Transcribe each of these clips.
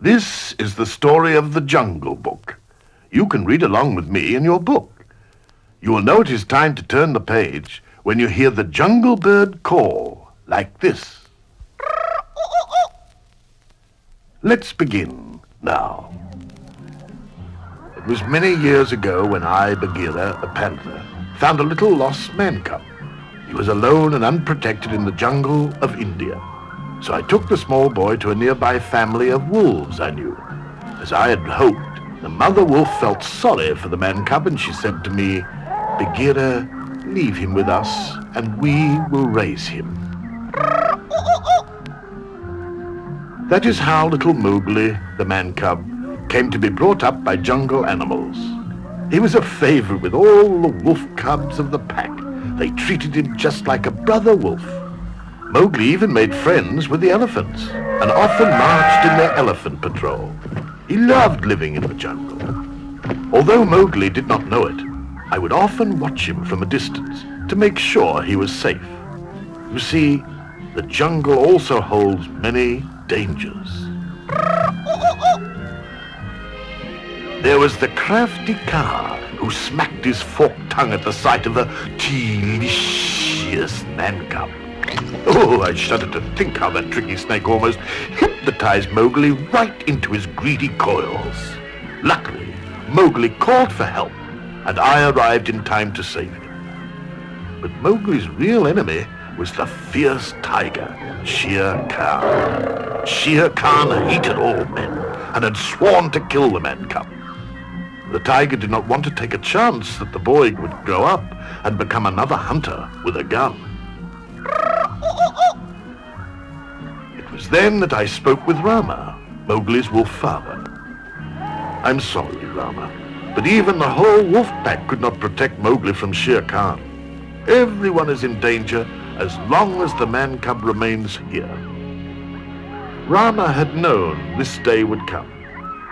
This is the story of the Jungle Book. You can read along with me in your book. You will know it is time to turn the page when you hear the jungle bird call, like this. Let's begin now. It was many years ago when I, Bagheera, a panther, found a little lost man cub. He was alone and unprotected in the jungle of India. So I took the small boy to a nearby family of wolves I knew. As I had hoped, the mother wolf felt sorry for the man cub, and she said to me, "Bagheera, leave him with us, and we will raise him." That is how little Mowgli, the man cub, came to be brought up by jungle animals. He was a favorite with all the wolf cubs of the pack. They treated him just like a brother wolf. Mowgli even made friends with the elephants and often marched in their elephant patrol. He loved living in the jungle. Although Mowgli did not know it, I would often watch him from a distance to make sure he was safe. You see, the jungle also holds many dangers. There was the crafty Kaa who smacked his forked tongue at the sight of the delicious man cub. Oh, I shudder to think how that tricky snake almost hypnotized Mowgli right into his greedy coils. Luckily, Mowgli called for help, and I arrived in time to save him. But Mowgli's real enemy was the fierce tiger, Shere Khan. Shere Khan hated all men and had sworn to kill the man cub. The tiger did not want to take a chance that the boy would grow up and become another hunter with a gun. It was then that I spoke with Rama, Mowgli's wolf father. "I'm sorry, Rama, but even the whole wolf pack could not protect Mowgli from Shere Khan. Everyone is in danger as long as the man cub remains here." Rama had known this day would come,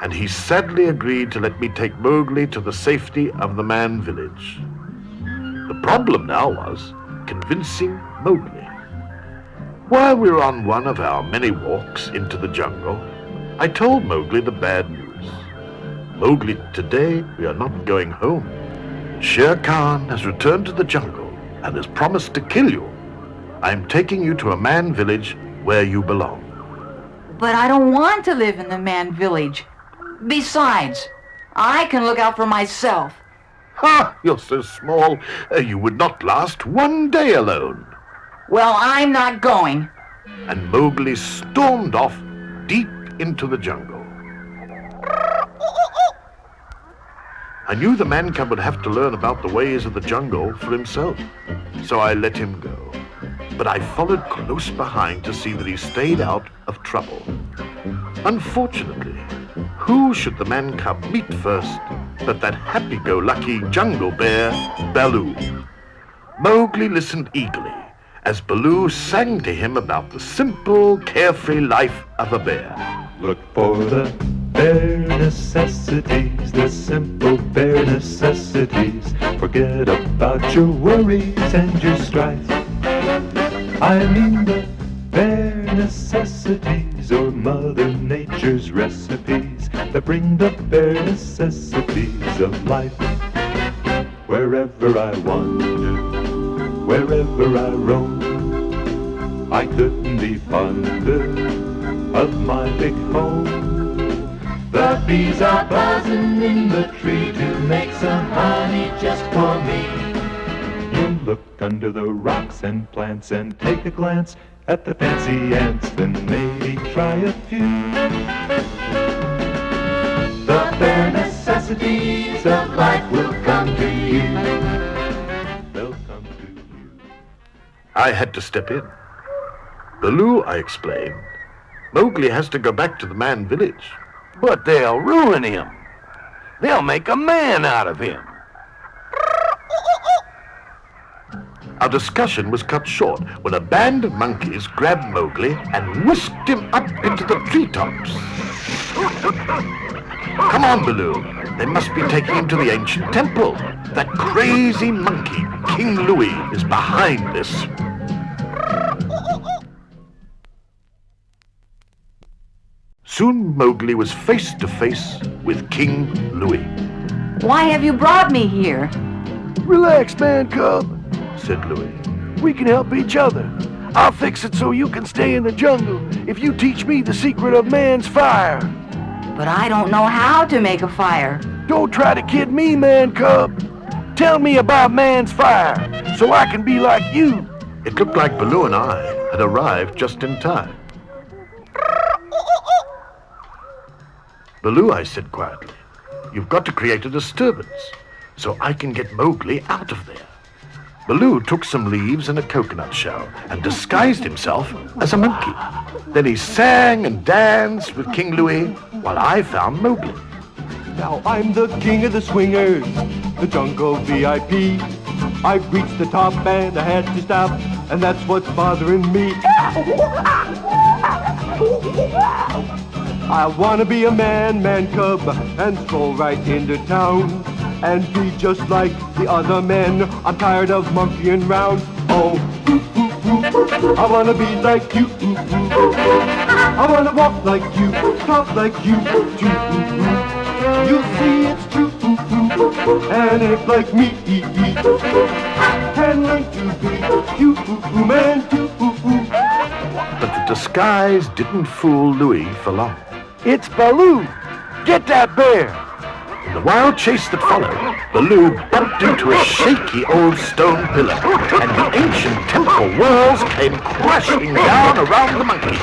and he sadly agreed to let me take Mowgli to the safety of the man village. The problem now was convincing Mowgli. While we were on one of our many walks into the jungle, I told Mowgli the bad news. "Mowgli, today we are not going home. Shere Khan has returned to the jungle and has promised to kill you. I am taking you to a man village where you belong." But I don't want to live in the man village. Besides, I can look out for myself. "Ha! You're so small, you would not last one day alone." Well, I'm not going. And Mowgli stormed off deep into the jungle. I knew the man cub would have to learn about the ways of the jungle for himself, so I let him go. But I followed close behind to see that he stayed out of trouble. Unfortunately, who should the man cub meet first but that happy-go-lucky jungle bear, Baloo. Mowgli listened eagerly as Baloo sang to him about the simple, carefree life of a bear. Look for the bare necessities, the simple bare necessities. Forget about your worries and your strife. I mean the bare necessities, or Mother Nature's recipes that bring the bare necessities of life. Wherever I wander, wherever I roam, I couldn't be fonder of my big home. The bees are buzzing in the tree to make some honey just for me. You look under the rocks and plants and take a glance at the fancy ants, then maybe try a few. The bare necessities of life will come to you. They'll come to you. I had to step in. "Baloo," I explained, "Mowgli has to go back to the man village." But they'll ruin him. They'll make a man out of him. Our discussion was cut short when a band of monkeys grabbed Mowgli and whisked him up into the treetops. "Come on, Baloo. They must be taking him to the ancient temple. That crazy monkey, King Louie, is behind this." Soon Mowgli was face to face with King Louie. Why have you brought me here? Relax, man cub, said Louie. We can help each other. I'll fix it so you can stay in the jungle if you teach me the secret of man's fire. But I don't know how to make a fire. Don't try to kid me, man cub. Tell me about man's fire so I can be like you. It looked like Baloo and I had arrived just in time. Baloo, I said quietly, you've got to create a disturbance so I can get Mowgli out of there. Baloo took some leaves and a coconut shell and disguised himself as a monkey. Then he sang and danced with King Louie while I found Mowgli. Now I'm the king of the swingers, the jungle VIP. I've reached the top and I had to stop, and that's what's bothering me. I wanna be a man cub, and stroll right into town, and be just like the other men. I'm tired of monkeying round. Oh, I wanna be like you. I wanna walk like you, talk like you too. You'll see it's true, and act like me. Can learn to be human too. But the disguise didn't fool Louie for long. It's Baloo. Get that bear. In the wild chase that followed, Baloo bumped into a shaky old stone pillar, and the ancient temple walls came crashing down around the monkeys.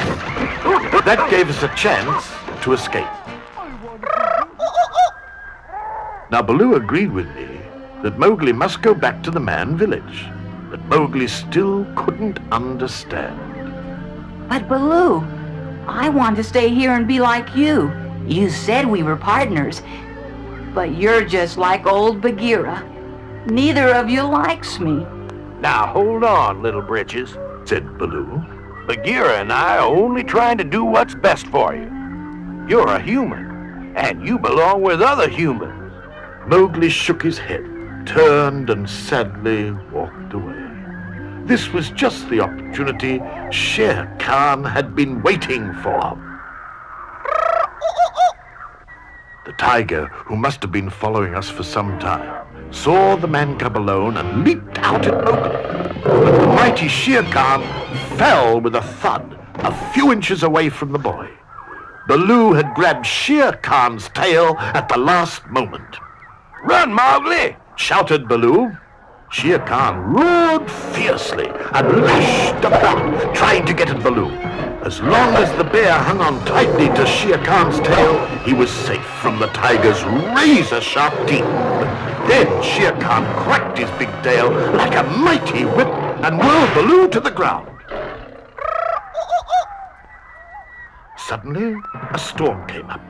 That gave us a chance to escape. Now Baloo agreed with me that Mowgli must go back to the man village, but Mowgli still couldn't understand. But Baloo, I want to stay here and be like you. You said we were partners, but you're just like old Bagheera. Neither of you likes me. Now hold on, little britches, Said Baloo. Bagheera and I are only trying to do what's best for you. You're a human, and you belong with other humans. Mowgli shook his head, turned and sadly walked away. This was just the opportunity Shere Khan had been waiting for. The tiger, who must have been following us for some time, saw the man cub alone and leaped out at Mowgli. But the mighty Shere Khan fell with a thud a few inches away from the boy. Baloo had grabbed Shere Khan's tail at the last moment. Run, Mowgli! Shouted Baloo. Shere Khan roared fiercely and lashed about, trying to get at Baloo. As long as the bear hung on tightly to Shere Khan's tail, he was safe from the tiger's razor-sharp teeth. Then Shere Khan cracked his big tail like a mighty whip and whirled Baloo to the ground. Suddenly, a storm came up.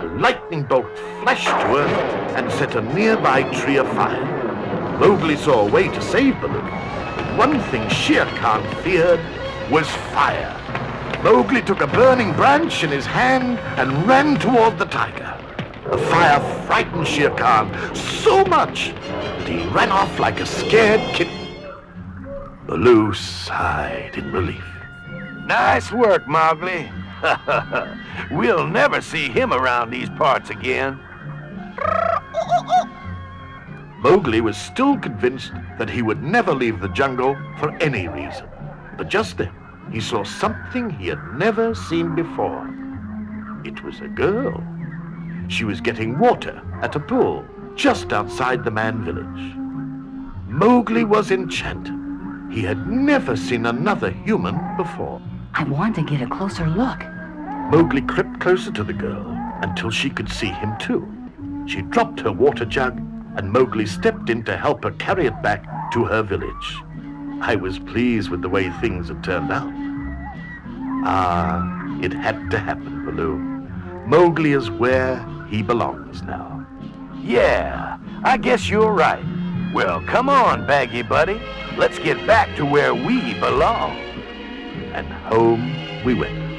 A lightning bolt flashed to earth and set a nearby tree afire. Mowgli saw a way to save Baloo. But one thing Shere Khan feared was fire. Mowgli took a burning branch in his hand and ran toward the tiger. The fire frightened Shere Khan so much that he ran off like a scared kitten. Baloo sighed in relief. Nice work, Mowgli. We'll never see him around these parts again. Mowgli was still convinced that he would never leave the jungle for any reason. But just then, he saw something he had never seen before. It was a girl. She was getting water at a pool just outside the man village. Mowgli was enchanted. He had never seen another human before. I want to get a closer look. Mowgli crept closer to the girl until she could see him too. She dropped her water jug, and Mowgli stepped in to help her carry it back to her village. I was pleased with the way things had turned out. Ah, it had to happen, Baloo. Mowgli is where he belongs now. Yeah, I guess you're right. Well, come on, Baggy Buddy. Let's get back to where we belong. And home we went.